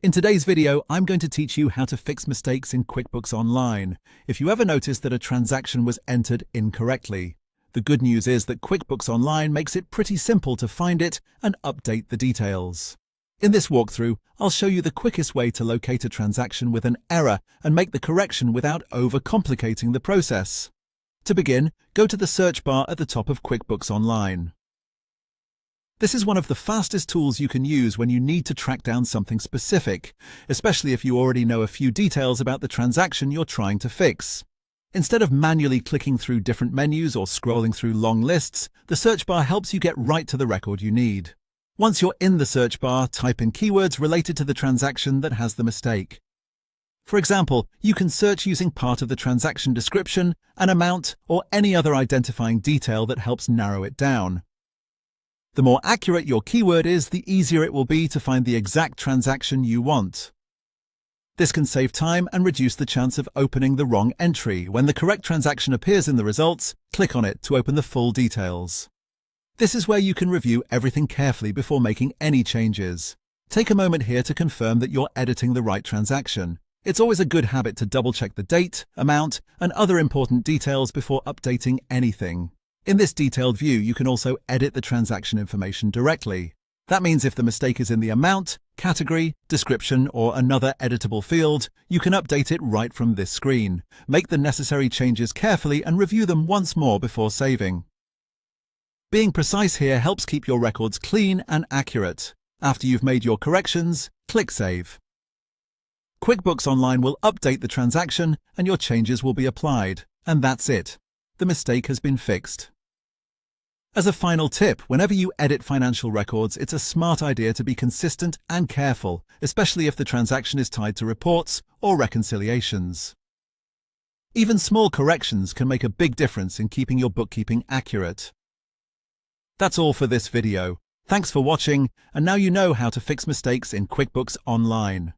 In today's video, I'm going to teach you how to fix mistakes in QuickBooks Online if you ever notice that a transaction was entered incorrectly. The good news is that QuickBooks Online makes it pretty simple to find it and update the details. In this walkthrough, I'll show you the quickest way to locate a transaction with an error and make the correction without overcomplicating the process. To begin, go to the search bar at the top of QuickBooks Online. This is one of the fastest tools you can use when you need to track down something specific, especially if you already know a few details about the transaction you're trying to fix. Instead of manually clicking through different menus or scrolling through long lists, the search bar helps you get right to the record you need. Once you're in the search bar, type in keywords related to the transaction that has the mistake. For example, you can search using part of the transaction description, an amount, or any other identifying detail that helps narrow it down. The more accurate your keyword is, the easier it will be to find the exact transaction you want. This can save time and reduce the chance of opening the wrong entry. When the correct transaction appears in the results, click on it to open the full details. This is where you can review everything carefully before making any changes. Take a moment here to confirm that you're editing the right transaction. It's always a good habit to double-check the date, amount, and other important details before updating anything. In this detailed view, you can also edit the transaction information directly. That means if the mistake is in the amount, category, description, or another editable field, you can update it right from this screen. Make the necessary changes carefully and review them once more before saving. Being precise here helps keep your records clean and accurate. After you've made your corrections, click Save. QuickBooks Online will update the transaction and your changes will be applied. And that's it. The mistake has been fixed. As a final tip, whenever you edit financial records, it's a smart idea to be consistent and careful, especially if the transaction is tied to reports or reconciliations. Even small corrections can make a big difference in keeping your bookkeeping accurate. That's all for this video. Thanks for watching, and now you know how to fix mistakes in QuickBooks Online.